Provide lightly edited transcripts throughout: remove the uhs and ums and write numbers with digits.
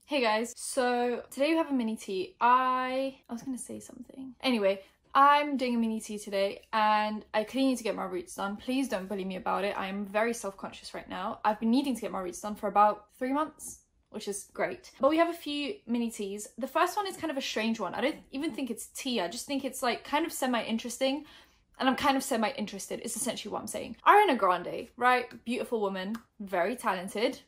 Hey guys, so today we have a mini tea. I was gonna say something. Anyway, I'm doing a mini tea today and I clearly need to get my roots done. Please don't bully me about it. I'm very self-conscious right now. I've been needing to get my roots done for about 3 months, which is great. But we have a few mini teas. The first one is kind of a strange one. I don't even think it's tea. I just think it's like kind of semi-interesting. And I'm kind of semi-interested, is essentially what I'm saying. Ariana Grande, right? Beautiful woman, very talented.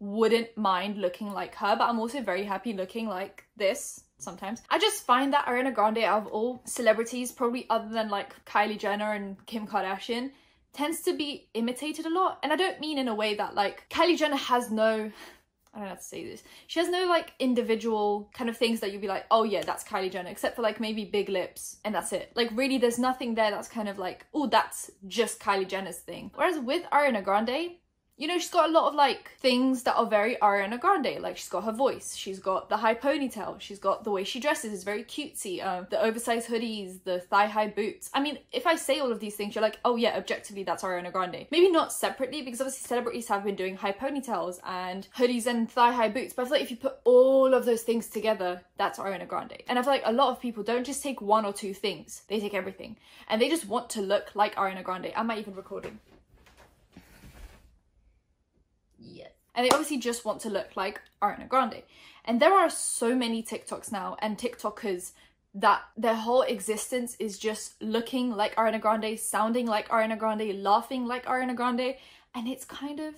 Wouldn't mind looking like her, but I'm also very happy looking like this sometimes. I just find that Ariana Grande, out of all celebrities, probably other than like Kylie Jenner and Kim Kardashian, tends to be imitated a lot. And I don't mean in a way that like Kylie Jenner has no, I don't know how to say this. She has no like individual kind of things that you'd be like, oh yeah, that's Kylie Jenner, except for like maybe big lips and that's it. Like really there's nothing there that's kind of like, oh, that's just Kylie Jenner's thing. Whereas with Ariana Grande, you know, she's got a lot of like things that are very Ariana Grande. Like she's got her voice, she's got the high ponytail, she's got the way she dresses is very cutesy, the oversized hoodies, the thigh-high boots. I mean, if I say all of these things, you're like, oh yeah, objectively that's Ariana Grande. Maybe not separately, because obviously celebrities have been doing high ponytails and hoodies and thigh-high boots, but I feel like if you put all of those things together, that's Ariana Grande. And I feel like a lot of people don't just take one or two things, they take everything. And they just want to look like Ariana Grande. Am I even recording? Yes. And they obviously just want to look like Ariana Grande. And there are so many TikToks now and TikTokers that their whole existence is just looking like Ariana Grande, sounding like Ariana Grande, laughing like Ariana Grande, and it's kind of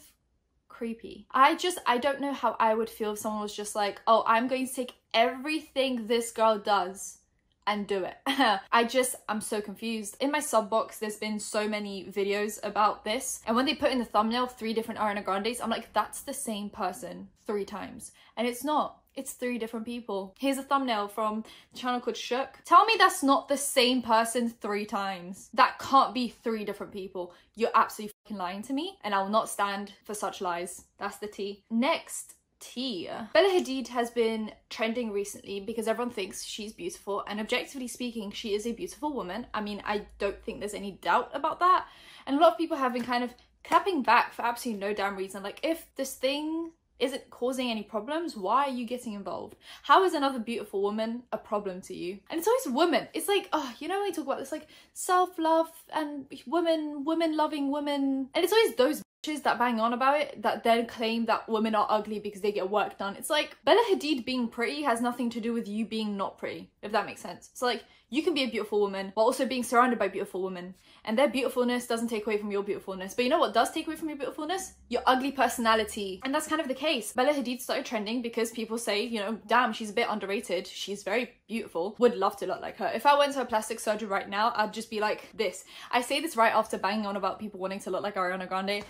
creepy. I don't know how I would feel if someone was just like, oh, I'm going to take everything this girl does and do it. I'm so confused. In my sub box, there's been so many videos about this. And when they put in the thumbnail 3 different Ariana Grandes, I'm like, that's the same person 3 times. And it's not. It's 3 different people. Here's a thumbnail from a channel called Shook. Tell me that's not the same person 3 times. That can't be 3 different people. You're absolutely fucking lying to me. And I will not stand for such lies. That's the tea. Next. Tea. Bella Hadid has been trending recently because everyone thinks she's beautiful, and objectively speaking she is a beautiful woman. I mean, I don't think there's any doubt about that, and a lot of people have been kind of clapping back for absolutely no damn reason. Like, if this thing isn't causing any problems, why are you getting involved? How is another beautiful woman a problem to you? And it's always women. It's like, oh, you know, when we talk about this like self-love and women loving women, and it's always those that bang on about it that then claim that women are ugly because they get work done. It's like, Bella Hadid being pretty has nothing to do with you being not pretty, if that makes sense. So like, you can be a beautiful woman while also being surrounded by beautiful women, and their beautifulness doesn't take away from your beautifulness. But you know what does take away from your beautifulness? Your ugly personality. And that's kind of the case. Bella Hadid started trending because people say, you know, damn, she's a bit underrated, she's very beautiful, would love to look like her. If I went to a plastic surgery right now, I'd just be like this. I say this right after banging on about people wanting to look like Ariana Grande,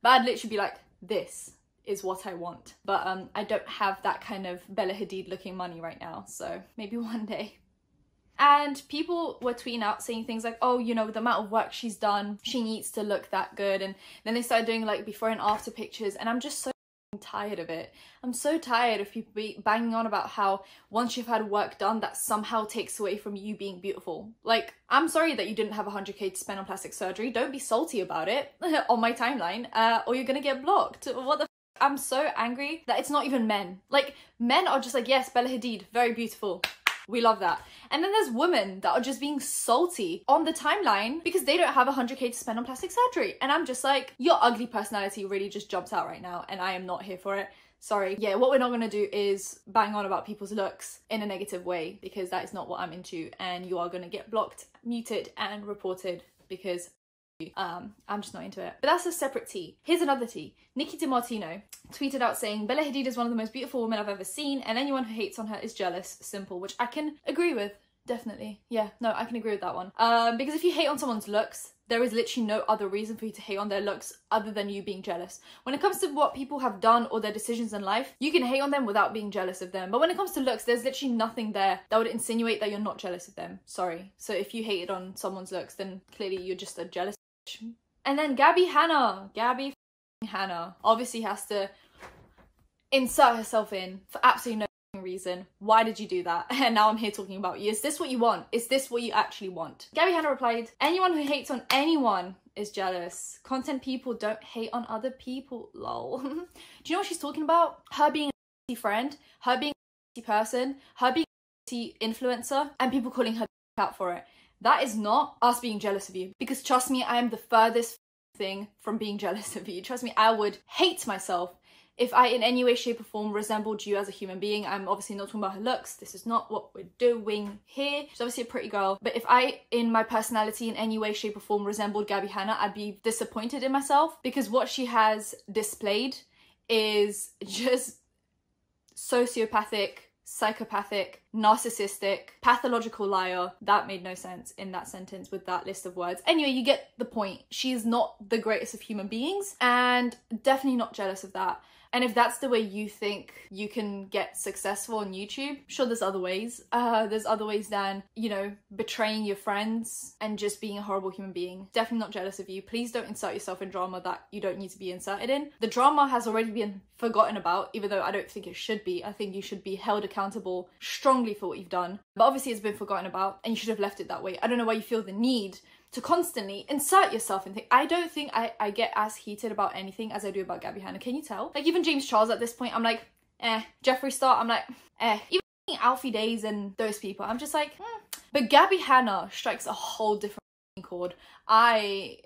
but I'd literally be like, this is what I want. But I don't have that kind of Bella Hadid looking money right now, so maybe one day. And people were tweeting out saying things like, oh, you know, the amount of work she's done, she needs to look that good. And then they started doing like before and after pictures, and I'm just so tired of it. I'm so tired of people banging on about how once you've had work done, that somehow takes away from you being beautiful. Like, I'm sorry that you didn't have 100k to spend on plastic surgery. Don't be salty about it on my timeline, or you're gonna get blocked. What the f? I'm so angry that it's not even men. Like, men are just like, yes, Bella Hadid, very beautiful. We love that. And then there's women that are just being salty on the timeline because they don't have 100k to spend on plastic surgery. And I'm just like, your ugly personality really just jumps out right now, and I am not here for it. Sorry. Yeah, what we're not gonna do is bang on about people's looks in a negative way, because that is not what I'm into, and you are gonna get blocked, muted, and reported because I'm just not into it. But that's a separate tea. Here's another tea. Nikki DiMartino tweeted out saying, Bella Hadid is one of the most beautiful women I've ever seen, and anyone who hates on her is jealous. Simple. Which I can agree with. Definitely. Yeah, no, I can agree with that one. Because if you hate on someone's looks, there is literally no other reason for you to hate on their looks other than you being jealous. When it comes to what people have done or their decisions in life, you can hate on them without being jealous of them. But when it comes to looks, there's literally nothing there that would insinuate that you're not jealous of them. Sorry. So if you hated on someone's looks, then clearly you're just a jealous bitch. And then Gabby Hanna obviously has to insert herself in for absolutely no reason. Why did you do that? And now I'm here talking about you. Is this what you want? Is this what you actually want? Gabby Hanna replied, anyone who hates on anyone is jealous. Content people don't hate on other people, lol. Do you know what she's talking about? Her being a friend, her being a person, her being a influencer, and people calling her out for it. That is not us being jealous of you. Because trust me, I am the furthest thing from being jealous of you. Trust me, I would hate myself if I in any way, shape or form resembled you as a human being. I'm obviously not talking about her looks. This is not what we're doing here. She's obviously a pretty girl. But if I, in my personality, in any way, shape or form resembled Gabby Hanna, I'd be disappointed in myself. Because what she has displayed is just sociopathic, psychopathic, narcissistic, pathological liar. That made no sense in that sentence with that list of words. Anyway, you get the point. She is not the greatest of human beings, and definitely not jealous of that. And if that's the way you think you can get successful on YouTube, sure, there's other ways. There's other ways than, you know, betraying your friends and just being a horrible human being. Definitely not jealous of you. Please don't insert yourself in drama that you don't need to be inserted in. The drama has already been forgotten about, even though I don't think it should be. I think you should be held accountable strongly for what you've done. But obviously it's been forgotten about and you should have left it that way. I don't know why you feel the need to constantly insert yourself in things. I don't think I get as heated about anything as I do about Gabby Hanna. Can you tell? Like, even James Charles at this point, I'm like, Jeffree Star, I'm like, even Alfie Days and those people, I'm just like, But Gabby Hanna strikes a whole different chord. Jeffree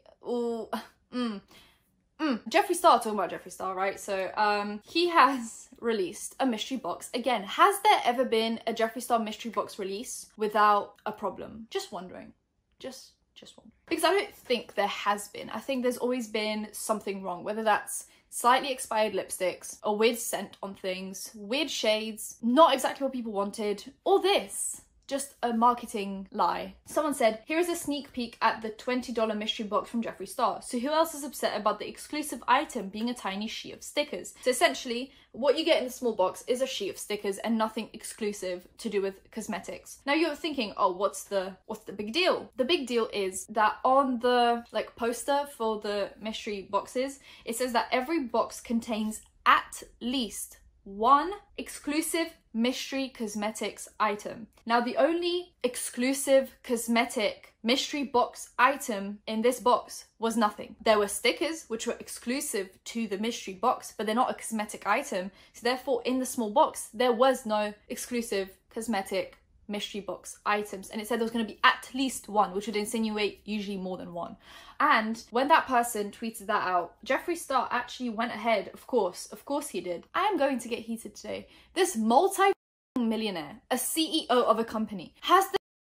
Star, talking about Jeffree Star, right? So, he has released a mystery box. Again, has there ever been a Jeffree Star mystery box release without a problem? Just wondering. Just wondering. Because I don't think there has been. I think there's always been something wrong, whether that's slightly expired lipsticks, a weird scent on things, weird shades, not exactly what people wanted, or this. Just a marketing lie. Someone said, here is a sneak peek at the $20 mystery box from Jeffree Star. So who else is upset about the exclusive item being a tiny sheet of stickers? So essentially, what you get in the small box is a sheet of stickers and nothing exclusive to do with cosmetics. Now you're thinking, oh, what's the big deal? The big deal is that on the poster for the mystery boxes, it says that every box contains at least one exclusive mystery cosmetics item. Now, the only exclusive cosmetic mystery box item in this box was nothing. There were stickers which were exclusive to the mystery box, but they're not a cosmetic item. So therefore, in the small box, there was no exclusive cosmetic mystery box items, and it said there was going to be at least one, which would insinuate usually more than one. And when that person tweeted that out, Jeffree Star actually went ahead, of course he did. I am going to get heated today. This multi-millionaire, a CEO of a company, has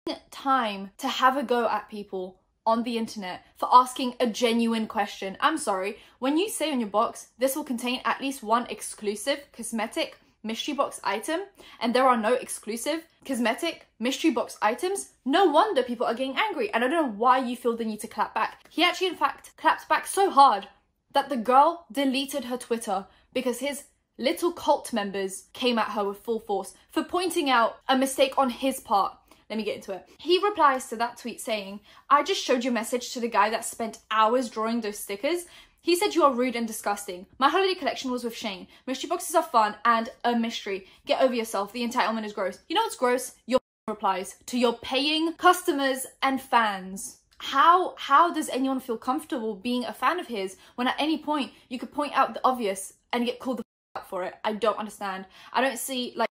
the time to have a go at people on the internet for asking a genuine question. I'm sorry, when you say on your box, this will contain at least one exclusive cosmetic mystery box item, and there are no exclusive cosmetic mystery box items, no wonder people are getting angry. And I don't know why you feel the need to clap back. He actually, in fact, clapped back so hard that the girl deleted her Twitter because his little cult members came at her with full force for pointing out a mistake on his part. Let me get into it. He replies to that tweet saying, I just showed your message to the guy that spent hours drawing those stickers. He said you are rude and disgusting. My holiday collection was with Shane. Mystery boxes are fun and a mystery. Get over yourself. The entitlement is gross. You know what's gross? Your replies to your paying customers and fans. How does anyone feel comfortable being a fan of his when at any point you could point out the obvious and get called the out for it? I don't understand. I don't see like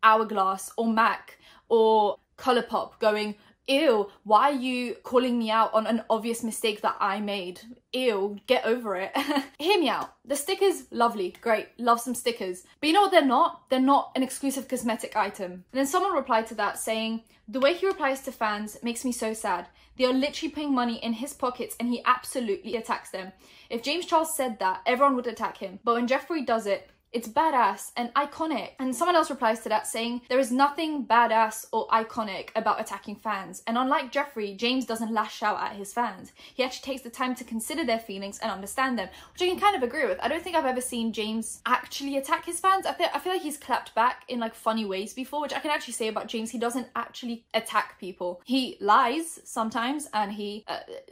Hourglass or MAC or Colourpop going, ew, why are you calling me out on an obvious mistake that I made? Ew, get over it. Hear me out. The stickers, lovely, great, love some stickers. But you know what they're not? They're not an exclusive cosmetic item. And then someone replied to that saying, the way he replies to fans makes me so sad. They are literally putting money in his pockets and he absolutely attacks them. If James Charles said that, everyone would attack him. But when Jeffree does it, it's badass and iconic. And someone else replies to that saying, there is nothing badass or iconic about attacking fans. And unlike Jeffree, James doesn't lash out at his fans. He actually takes the time to consider their feelings and understand them, which I can kind of agree with. I don't think I've ever seen James actually attack his fans. I feel like he's clapped back in like funny ways before, which I can actually say about James. He doesn't actually attack people. He lies sometimes and he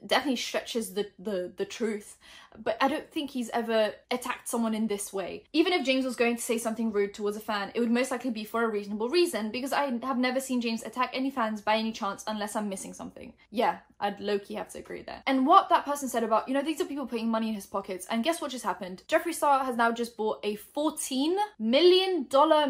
definitely stretches the truth. but I don't think he's ever attacked someone in this way. Even if James was going to say something rude towards a fan, it would most likely be for a reasonable reason, because I have never seen James attack any fans by any chance unless I'm missing something. Yeah, I'd low-key have to agree there. And what that person said about, you know, these are people putting money in his pockets, and guess what just happened? Jeffree Star has now just bought a $14 million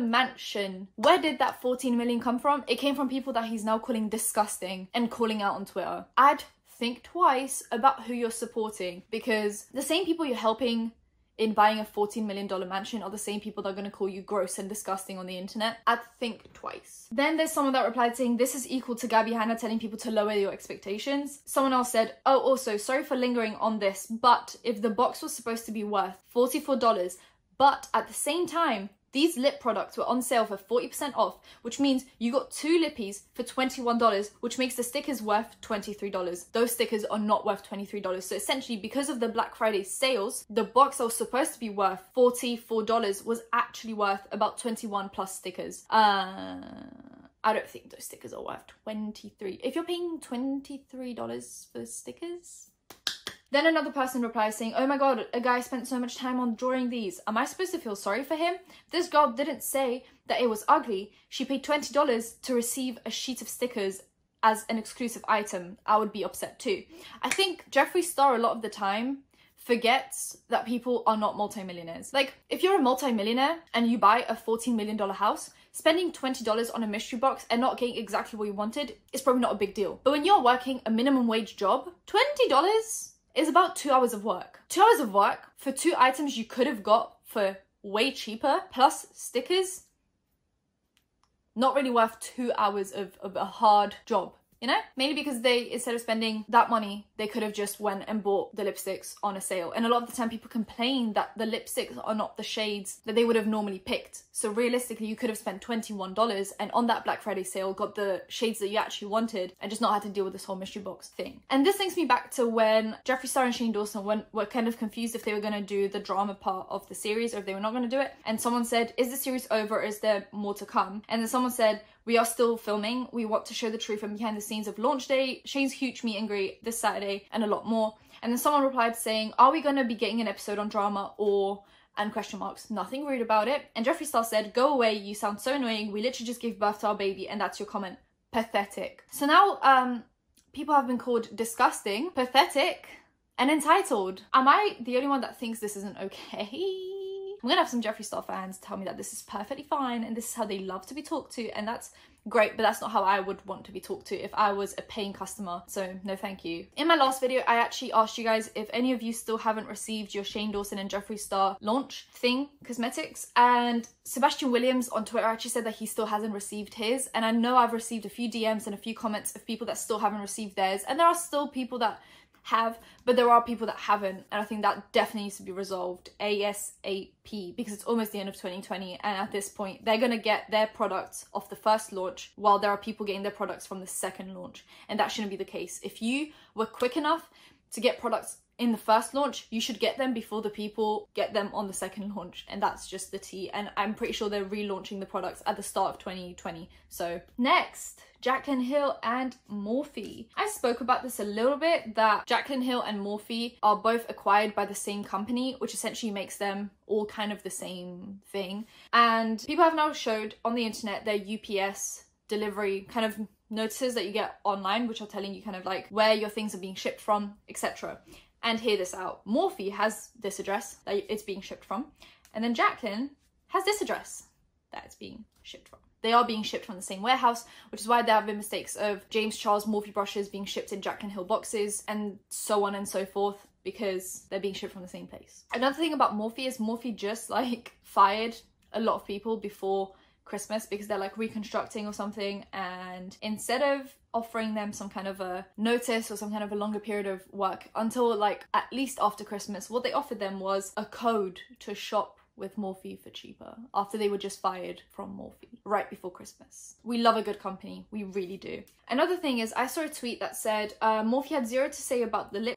mansion. Where did that $14 million come from? It came from people that he's now calling disgusting and calling out on Twitter. I'd think twice about who you're supporting, because the same people you're helping in buying a $14 million mansion are the same people that are going to call you gross and disgusting on the internet. I'd think twice. Then there's someone that replied saying, this is equal to Gabby Hanna telling people to lower your expectations. Someone else said, oh, also, sorry for lingering on this, but if the box was supposed to be worth $44, but at the same time, these lip products were on sale for 40% off, which means you got 2 lippies for $21, which makes the stickers worth $23. Those stickers are not worth $23. So essentially, because of the Black Friday sales, the box that was supposed to be worth $44 was actually worth about 21 plus stickers. I don't think those stickers are worth $23. If you're paying $23 for stickers... Then another person replies saying, oh my god, a guy spent so much time on drawing these. Am I supposed to feel sorry for him? This girl didn't say that it was ugly. She paid $20 to receive a sheet of stickers as an exclusive item. I would be upset too. I think Jeffree Star a lot of the time forgets that people are not multimillionaires. Like, if you're a multimillionaire and you buy a $14 million house, spending $20 on a mystery box and not getting exactly what you wanted is probably not a big deal. But when you're working a minimum wage job, $20 is about 2 hours of work. 2 hours of work for 2 items you could have got for way cheaper, plus stickers, not really worth 2 hours of a hard job. You know? Mainly because they, instead of spending that money, they could have just went and bought the lipsticks on a sale. And a lot of the time people complain that the lipsticks are not the shades that they would have normally picked. So realistically, you could have spent $21 and on that Black Friday sale got the shades that you actually wanted and just not had to deal with this whole mystery box thing. And this links me back to when Jeffree Star and Shane Dawson were kind of confused if they were going to do the drama part of the series or if they were not going to do it. And someone said, is the series over or is there more to come? And then someone said, we are still filming. We want to show the truth and behind the scenes of launch day, Shane's huge meet and greet this Saturday, and a lot more. And then someone replied saying, are we going to be getting an episode on drama or... and question marks. Nothing rude about it. And Jeffree Star said, go away, you sound so annoying. We literally just gave birth to our baby and that's your comment. Pathetic. So now people have been called disgusting, pathetic, and entitled. Am I the only one that thinks this isn't okay? I'm gonna have some Jeffree Star fans tell me that this is perfectly fine and this is how they love to be talked to, and that's great, but that's not how I would want to be talked to if I was a paying customer, so no thank you. In my last video, I actually asked you guys if any of you still haven't received your Shane Dawson and Jeffree Star launch thing, cosmetics, and Sebastian Williams on Twitter actually said that he still hasn't received his, and I know I've received a few DMs and a few comments of people that still haven't received theirs, and there are still people that have, but there are people that haven't, and I think that definitely needs to be resolved ASAP because it's almost the end of 2020, and at this point they're gonna get their products off the first launch while there are people getting their products from the second launch, and that shouldn't be the case. If you were quick enough to get products in the first launch, you should get them before the people get them on the second launch, and that's just the tea. And I'm pretty sure they're relaunching the products at the start of 2020. So next, Jaclyn Hill and Morphe. I spoke about this a little bit, that Jaclyn Hill and Morphe are both acquired by the same company, which essentially makes them all kind of the same thing. And people have now showed on the internet their UPS delivery kind of notices that you get online, which are telling you kind of like where your things are being shipped from, etc. And hear this out. Morphe has this address that it's being shipped from, and then Jaclyn has this address that it's being shipped from. They are being shipped from the same warehouse, which is why there have been mistakes of James Charles Morphe brushes being shipped in Jaclyn Hill boxes and so on and so forth, because they're being shipped from the same place. Another thing about Morphe is Morphe just like fired a lot of people before Christmas because they're like reconstructing or something, and instead of offering them some kind of a notice or some kind of a longer period of work until like at least after Christmas, what they offered them was a code to shop with Morphe for cheaper after they were just fired from Morphe right before Christmas. We love a good company, we really do. Another thing is I saw a tweet that said Morphe had zero to say about the lip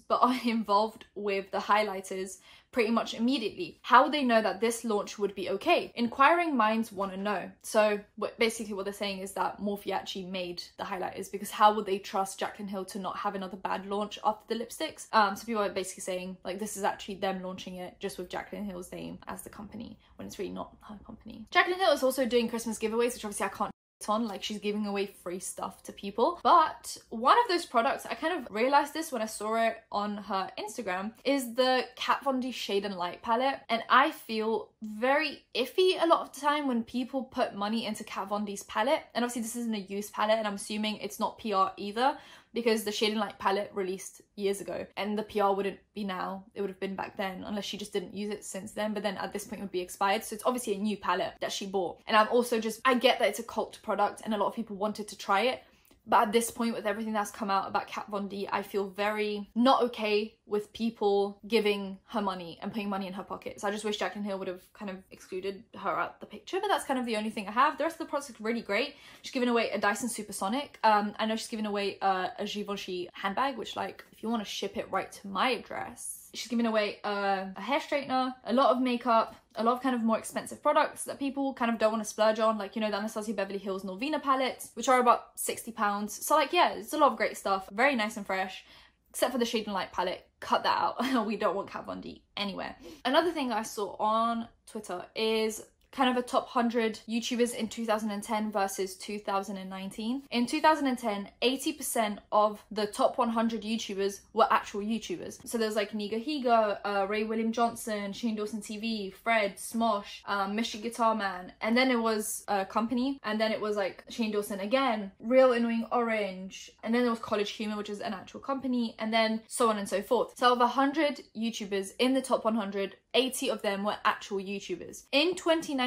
but are involved with the highlighters pretty much immediately. How would they know that this launch would be okay? Inquiring minds want to know. So basically what they're saying is that Morphe actually made the highlighters, because how would they trust Jaclyn Hill to not have another bad launch after the lipsticks? So people are basically saying like this is actually them launching it just with Jaclyn Hill's name as the company, when it's really not her company. Jaclyn Hill is also doing Christmas giveaways, which obviously I can't on, like she's giving away free stuff to people. But one of those products, I kind of realized this when I saw it on her Instagram, is the Kat Von D Shade and Light palette. And I feel very iffy a lot of the time when people put money into Kat Von D's palette. And obviously this isn't a used palette, and I'm assuming it's not PR either, because the Shade and Light palette released years ago, and the PR wouldn't be now, it would have been back then, unless she just didn't use it since then, but then at this point it would be expired. So it's obviously a new palette that she bought. And I'm also just, I get that it's a cult product and a lot of people wanted to try it, but at this point with everything that's come out about Kat Von D, I feel very not okay with people giving her money and putting money in her pocket. So I just wish Jaclyn Hill would have kind of excluded her out the picture, but that's kind of the only thing I have. The rest of the products look really great. She's giving away a Dyson Supersonic. I know she's giving away a Givenchy handbag, which, like, if you want to ship it right to my address. She's giving away a hair straightener, a lot of makeup, a lot of kind of more expensive products that people kind of don't want to splurge on, like, you know, the Anastasia Beverly Hills Norvina palettes, which are about £60. So like, yeah, it's a lot of great stuff, very nice and fresh, except for the Shade and Light palette. Cut that out. We don't want Kat Von D anywhere. Another thing I saw on Twitter is kind of a top 100 YouTubers in 2010 versus 2019. In 2010, 80% of the top 100 YouTubers were actual YouTubers. So there's like Niga Higa, Ray William Johnson, Shane Dawson TV, Fred, Smosh, Mr. Guitar Man, and then it was Company, and then it was like Shane Dawson again, Real Annoying Orange, and then there was College Humor, which is an actual company, and then so on and so forth. So of 100 YouTubers in the top 100, 80 of them were actual YouTubers. In 2019,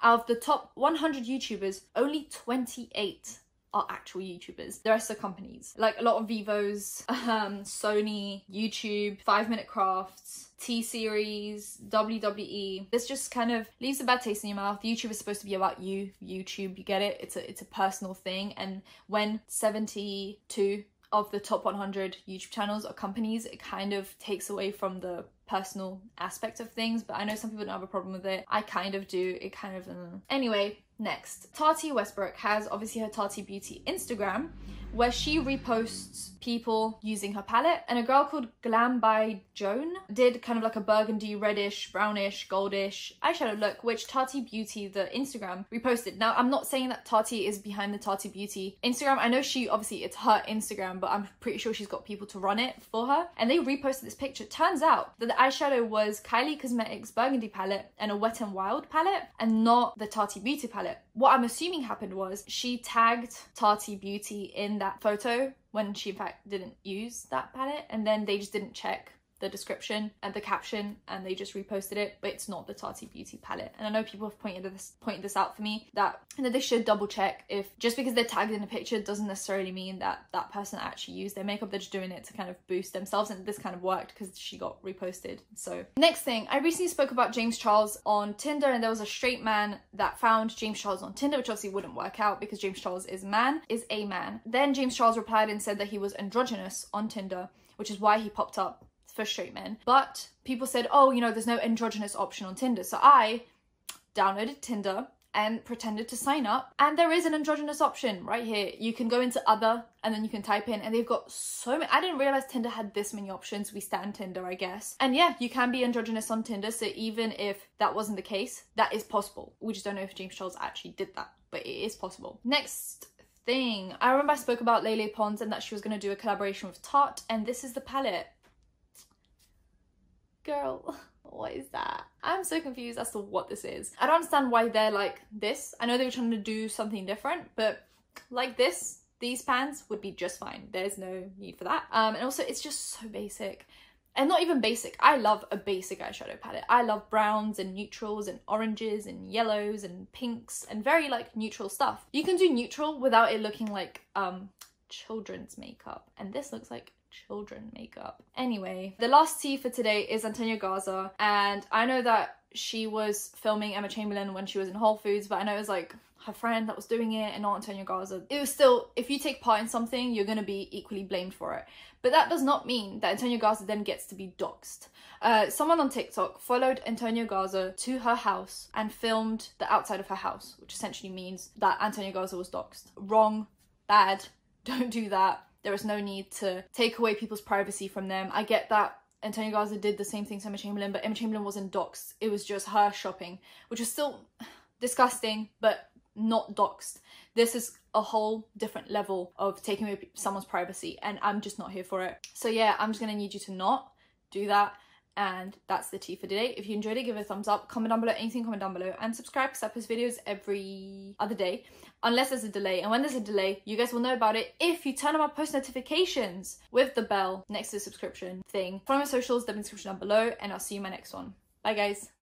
out of the top 100 YouTubers, only 28 are actual YouTubers. The rest are companies. Like a lot of Vivos, Sony, YouTube, 5 Minute Crafts, T-Series, WWE. This just kind of leaves a bad taste in your mouth. YouTube is supposed to be about you, YouTube, you get it? It's a personal thing. And when 72 of the top 100 YouTube channels are companies, it kind of takes away from the personal aspect of things. But I know some people don't have a problem with it. I kind of do. It kind of Anyway, next, Tati Westbrook has obviously her Tati Beauty Instagram, where she reposts people using her palette, and a girl called Glam by Joan did kind of like a burgundy, reddish, brownish, goldish eyeshadow look, which Tati Beauty, the Instagram, reposted. Now, I'm not saying that Tati is behind the Tati Beauty Instagram. I know she, obviously it's her Instagram, but I'm pretty sure she's got people to run it for her, and they reposted this picture. Turns out that the eyeshadow was Kylie Cosmetics burgundy palette and a Wet n Wild palette, and not the Tati Beauty palette. What I'm assuming happened was she tagged Tati Beauty in that photo when she in fact didn't use that palette, and then they just didn't check the description and the caption and they just reposted it, but it's not the Tati Beauty palette. And I know people have pointed this out for me, that they should double check if just because they're tagged in a picture doesn't necessarily mean that that person actually used their makeup. They're just doing it to kind of boost themselves, and this kind of worked because she got reposted. So next thing, I recently spoke about James Charles on Tinder, and there was a straight man that found James Charles on Tinder, which obviously wouldn't work out because James Charles is a man. Then James Charles replied and said that he was androgynous on Tinder, which is why he popped up for straight men. But people said, oh, you know, there's no androgynous option on Tinder. So I downloaded Tinder and pretended to sign up, and there is an androgynous option right here. You can go into other and then you can type in, and they've got so many. I didn't realize Tinder had this many options. We stand Tinder, I guess. And yeah, you can be androgynous on Tinder. So even if that wasn't the case, that is possible. We just don't know if James Charles actually did that, but it is possible. Next thing, I remember I spoke about Lele Pons and that she was going to do a collaboration with Tarte, and this is the palette. Girl, what is that? I'm so confused as to what this is. I don't understand why they're like this. I know they were trying to do something different, but like this, these pans would be just fine. There's no need for that. And also it's just so basic. And not even basic. I love a basic eyeshadow palette. I love browns and neutrals and oranges and yellows and pinks and very like neutral stuff. You can do neutral without it looking like children's makeup. And this looks like children makeup. Anyway, the last tea for today is Antonia Gaza, and I know that she was filming Emma Chamberlain when she was in Whole Foods, but I know it was like her friend that was doing it and not Antonia Gaza. It was still, if you take part in something, you're gonna be equally blamed for it. But that does not mean that Antonia Gaza then gets to be doxxed. Someone on TikTok followed Antonia Gaza to her house and filmed the outside of her house, which essentially means that Antonia Gaza was doxxed. Wrong, bad, don't do that. There is no need to take away people's privacy from them. I get that Antonia Gaza did the same thing to Emma Chamberlain, but Emma Chamberlain wasn't doxxed. It was just her shopping, which was still disgusting, but not doxxed. This is a whole different level of taking away someone's privacy, and I'm just not here for it. So yeah, I'm just gonna need you to not do that. And that's the tea for today. If you enjoyed it, give it a thumbs up, comment down below anything, comment down below, and subscribe because I post videos every other day unless there's a delay. And when there's a delay, you guys will know about it if you turn on my post notifications with the bell next to the subscription thing. Follow my socials, they're in the description down below, and I'll see you in my next one. Bye guys.